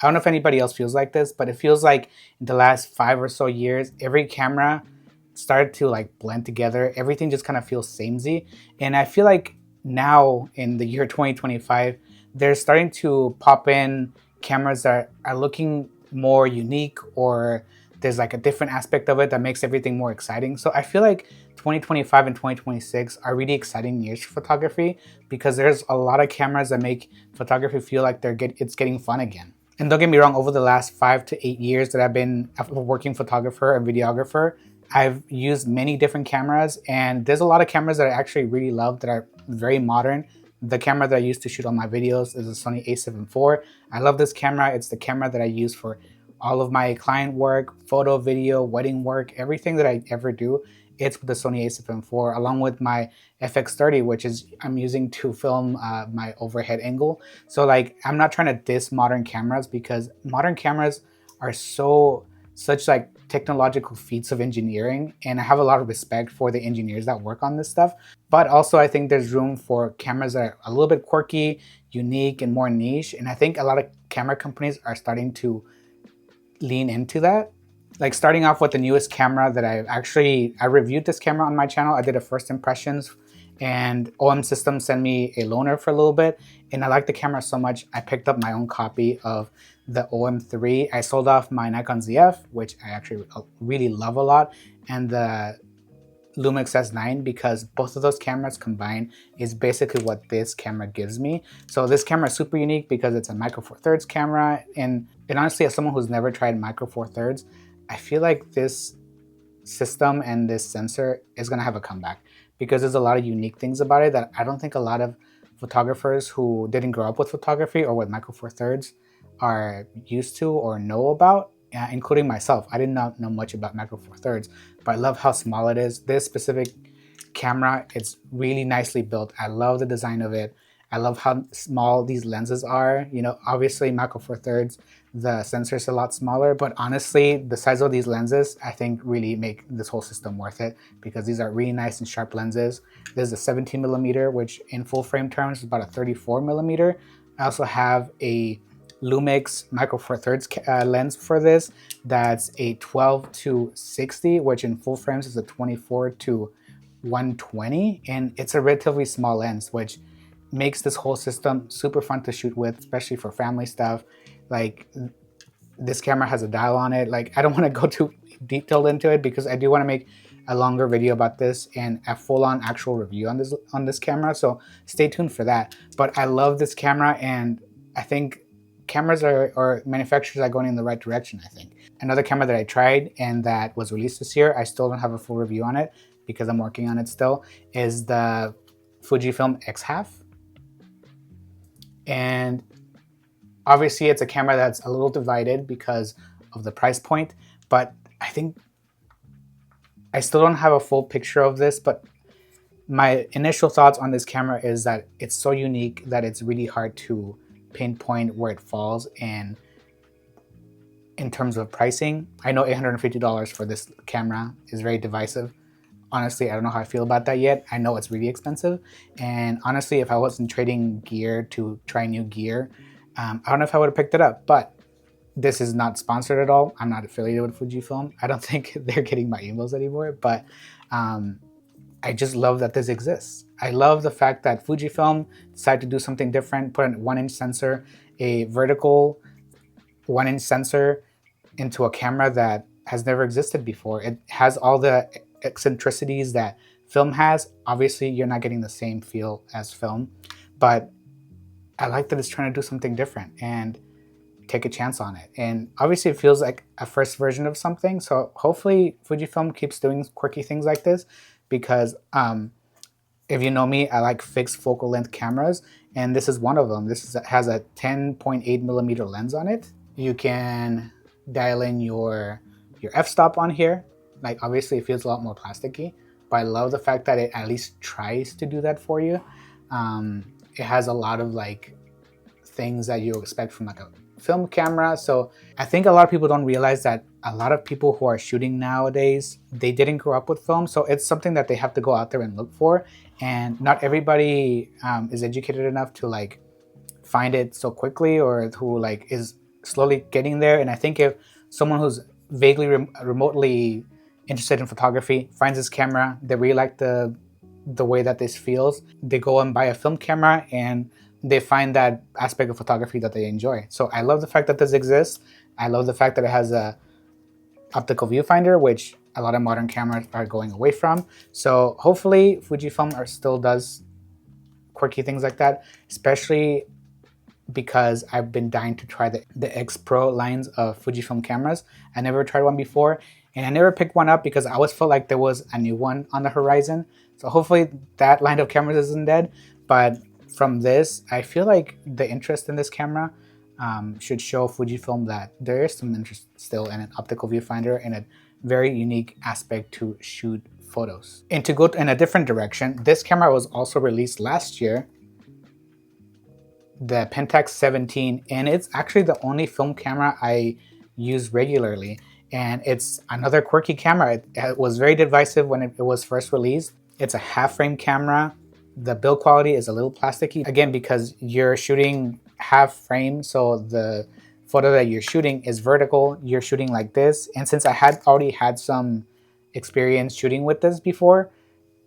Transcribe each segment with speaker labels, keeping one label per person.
Speaker 1: I don't know if anybody else feels like this, but it feels like in the last 5 or so years, every camera started to like blend together. Everything just kind of feels samey. And I feel like now in the year 2025, they're starting to pop in cameras that are looking more unique, or there's like a different aspect of it that makes everything more exciting. So I feel like 2025 and 2026 are really exciting years for photography because there's a lot of cameras that make photography feel like it's getting fun again. And don't get me wrong, over the last 5 to 8 years that I've been a working photographer and videographer, I've used many different cameras, and there's a lot of cameras that I actually really love that are very modern. The camera that I use to shoot all my videos is a Sony a7 IV. I love this camera. It's the camera that I use for all of my client work, photo, video, wedding work, everything that I ever do. It's with the Sony a7 IV, along with my FX30, which is I'm using to film my overhead angle. So like, I'm not trying to diss modern cameras because modern cameras are such like technological feats of engineering, and I have a lot of respect for the engineers that work on this stuff. But also I think there's room for cameras that are a little bit quirky, unique, and more niche, and I think a lot of camera companies are starting to lean into that. Like starting off with the newest camera that I reviewed this camera on my channel. I did a first impressions, and OM Systems sent me a loaner for a little bit, and I liked the camera so much I picked up my own copy of the OM3. I sold off my Nikon ZF, which I actually really love a lot, and the Lumix S9, because both of those cameras combined is basically what this camera gives me. So this camera is super unique because it's a micro four thirds camera, and honestly, as someone who's never tried micro four thirds, I feel like this system and this sensor is gonna have a comeback because there's a lot of unique things about it that I don't think a lot of photographers who didn't grow up with photography or with micro four thirds are used to or know about, including myself. I did not know much about micro four thirds, but I love how small it is. This specific camera, it's really nicely built. I love the design of it. I love how small these lenses are. You know, obviously Macro Four Thirds, the sensor is a lot smaller, but honestly, the size of these lenses, I think really make this whole system worth it because these are really nice and sharp lenses. There's a 17 millimeter, which in full frame terms is about a 34 millimeter. I also have a Lumix Micro Four Thirds lens for this. That's a 12 to 60, which in full frames is a 24 to 120, and it's a relatively small lens, which makes this whole system super fun to shoot with, especially for family stuff. Like, this camera has a dial on it. Like, I don't want to go too detailed into it because I do want to make a longer video about this and a full-on actual review on this camera, so stay tuned for that. But I love this camera, and I think cameras or manufacturers are going in the right direction, I think. Another camera that I tried and that was released this year, I still don't have a full review on it because I'm working on it still, is the Fujifilm X HALF. And obviously it's a camera that's a little divided because of the price point, but I think I still don't have a full picture of this, but my initial thoughts on this camera is that it's so unique that it's really hard to pinpoint where it falls. And in terms of pricing, I know $850 for this camera is very divisive. Honestly, I don't know how I feel about that yet. I know it's really expensive, and honestly, if I wasn't trading gear to try new gear, I don't know if I would have picked it up. But this is not sponsored at all. I'm not affiliated with Fujifilm. I don't think they're getting my emails anymore, but I just love that this exists. I love the fact that Fujifilm decided to do something different, put a 1-inch sensor, a vertical 1-inch sensor into a camera that has never existed before. It has all the eccentricities that film has. Obviously, you're not getting the same feel as film, but I like that it's trying to do something different and take a chance on it. And obviously, it feels like a first version of something. So hopefully, Fujifilm keeps doing quirky things like this because if you know me, I like fixed focal length cameras, and this is one of them. Has a 10.8 millimeter lens on it. You can dial in your f-stop on here. Like, obviously it feels a lot more plasticky, but I love the fact that it at least tries to do that for you. It has a lot of like things that you expect from like a film camera. So I think a lot of people don't realize that a lot of people who are shooting nowadays, they didn't grow up with film. So it's something that they have to go out there and look for. And not everybody is educated enough to like find it so quickly, or who like is slowly getting there. And I think if someone who's vaguely remotely interested in photography finds this camera, they really like the way that this feels, they go and buy a film camera and they find that aspect of photography that they enjoy. So I love the fact that this exists. I love the fact that it has a optical viewfinder, which a lot of modern cameras are going away from. So hopefully Fujifilm still does quirky things like that, especially because I've been dying to try the X Pro lines of Fujifilm cameras. I never tried one before, and I never picked one up because I always felt like there was a new one on the horizon. So hopefully that line of cameras isn't dead. But from this, I feel like the interest in this camera should show Fujifilm that there is some interest still in an optical viewfinder and a very unique aspect to shoot photos. And to go in a different direction, this camera was also released last year, the Pentax 17, and it's actually the only film camera I use regularly. And it's another quirky camera. It was very divisive when it was first released. It's a half frame camera. The build quality is a little plasticky, again, because you're shooting half frame, so the photo that you're shooting is vertical. You're shooting like this, and since I had already had some experience shooting with this before,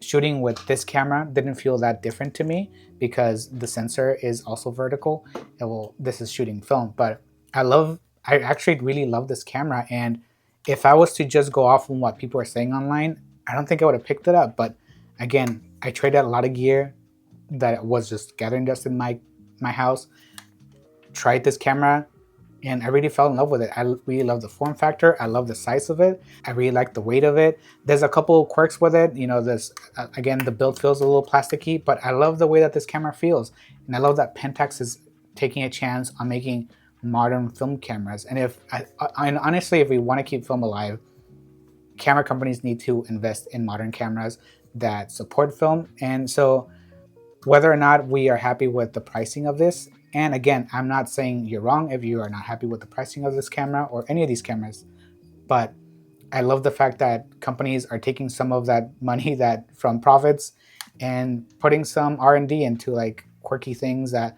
Speaker 1: shooting with this camera didn't feel that different to me because the sensor is also vertical. And well, this is shooting film, but I actually really love this camera. And if I was to just go off on what people are saying online, I don't think I would have picked it up. But again, I traded a lot of gear that was just gathering dust in my house, tried this camera, and I really fell in love with it. I really love the form factor. I love the size of it. I really like the weight of it. There's a couple quirks with it. You know, this again, the build feels a little plasticky, but I love the way that this camera feels. And I love that Pentax is taking a chance on making modern film cameras. And and honestly, if we want to keep film alive, camera companies need to invest in modern cameras that support film. And so whether or not we are happy with the pricing of this, and again, I'm not saying you're wrong if you are not happy with the pricing of this camera or any of these cameras, but I love the fact that companies are taking some of that money that from profits and putting some R&D into like quirky things that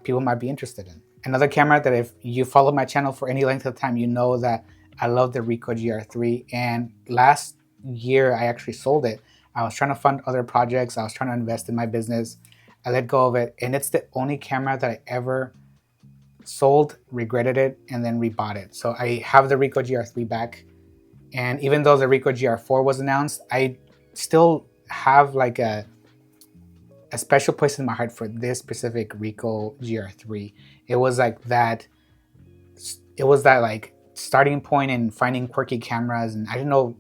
Speaker 1: people might be interested in. Another camera that if you follow my channel for any length of time, you know that I love the Ricoh GR3, and last year I actually sold it. I was trying to fund other projects. I was trying to invest in my business. I let go of it, and it's the only camera that I ever sold, regretted it, and then rebought it. So I have the Ricoh GR3 back, and even though the Ricoh GR4 was announced, I still have like a special place in my heart for this specific Ricoh GR3. It was like that. It was that like starting point in finding quirky cameras, and I didn't know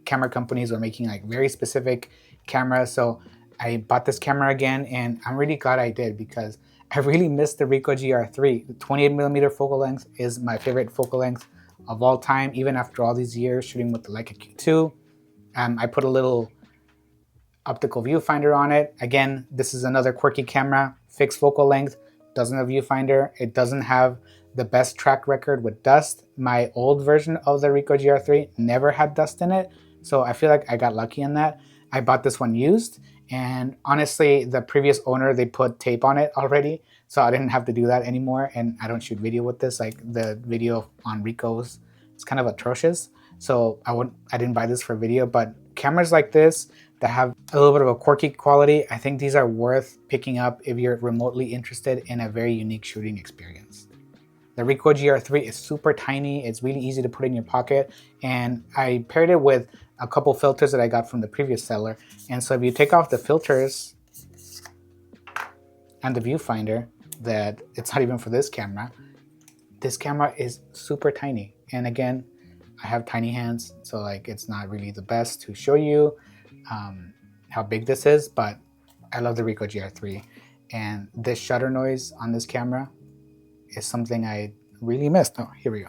Speaker 1: camera companies were making like very specific cameras. So I bought this camera again, and I'm really glad I did because I really missed the Ricoh GR3. The 28mm focal length is my favorite focal length of all time, even after all these years shooting with the Leica Q2. I put a little optical viewfinder on it. Again, this is another quirky camera, fixed focal length, doesn't have viewfinder. It doesn't have the best track record with dust. My old version of the Ricoh GR3 never had dust in it, so I feel like I got lucky in that. I bought this one used, and honestly, the previous owner, they put tape on it already, so I didn't have to do that anymore, and I don't shoot video with this. Like the video on Ricoh's, it's kind of atrocious, so I didn't buy this for video. But cameras like this that have a little bit of a quirky quality, I think these are worth picking up if you're remotely interested in a very unique shooting experience. The Ricoh GR3 is super tiny. It's really easy to put in your pocket, and I paired it with a couple filters that I got from the previous seller. And so if you take off the filters and the viewfinder, that it's not even for this camera is super tiny. And again, I have tiny hands, so like it's not really the best to show you how big this is, but I love the Ricoh GR3, and this shutter noise on this camera is something I really missed. Oh, here we go.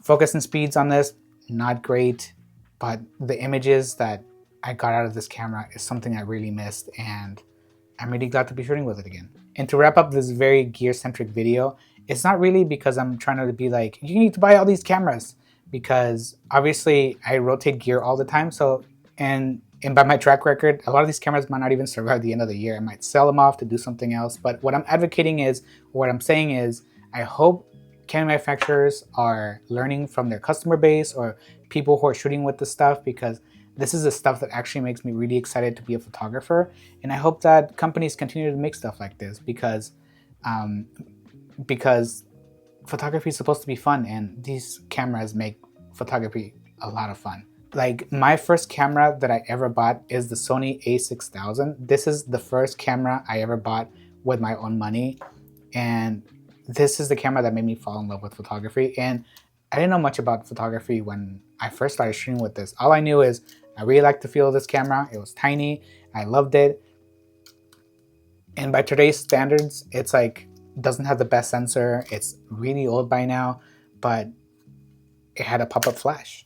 Speaker 1: Focus and speeds on this, not great, but the images that I got out of this camera is something I really missed, and I'm really glad to be shooting with it again. And to wrap up this very gear-centric video, it's not really because I'm trying to be like, you need to buy all these cameras, because obviously I rotate gear all the time. So, and by my track record, a lot of these cameras might not even survive the end of the year. I might sell them off to do something else. But what I'm advocating is, what I'm saying is, I hope camera manufacturers are learning from their customer base or people who are shooting with this stuff, because this is the stuff that actually makes me really excited to be a photographer. And I hope that companies continue to make stuff like this, um, because photography is supposed to be fun, and these cameras make photography a lot of fun. Like, my first camera that I ever bought is the Sony a6000. This is the first camera I ever bought with my own money, and this is the camera that made me fall in love with photography. And I didn't know much about photography when I first started shooting with this. All I knew is I really liked the feel of this camera. It was tiny, I loved it, and by today's standards, it's like, doesn't have the best sensor. It's really old by now, but it had a pop-up flash.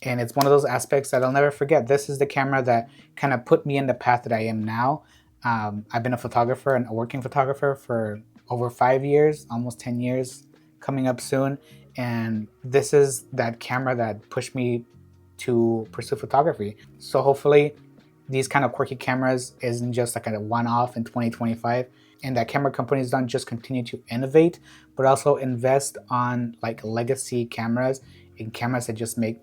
Speaker 1: And it's one of those aspects that I'll never forget. This is the camera that kind of put me in the path that I am now. I've been a photographer and a working photographer for over 5 years, almost 10 years coming up soon. And this is that camera that pushed me to pursue photography. So hopefully these kind of quirky cameras isn't just like a one-off in 2025, and that camera companies don't just continue to innovate, but also invest on like legacy cameras and cameras that just make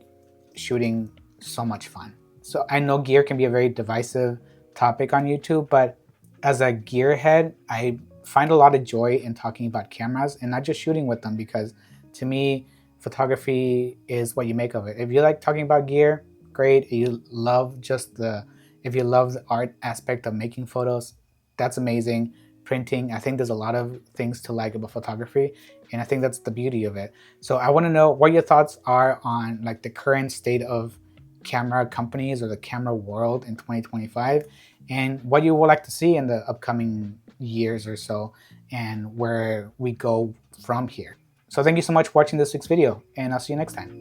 Speaker 1: shooting so much fun. So I know gear can be a very divisive topic on YouTube, but as a gearhead, I find a lot of joy in talking about cameras and not just shooting with them, because to me, photography is what you make of it. If you like talking about gear, great. If you love the art aspect of making photos, that's amazing. Printing, I think there's a lot of things to like about photography, and I think that's the beauty of it. So I want to know what your thoughts are on like the current state of camera companies or the camera world in 2025, and what you would like to see in the upcoming years or so, and where we go from here. So thank you so much for watching this week's video, and I'll see you next time.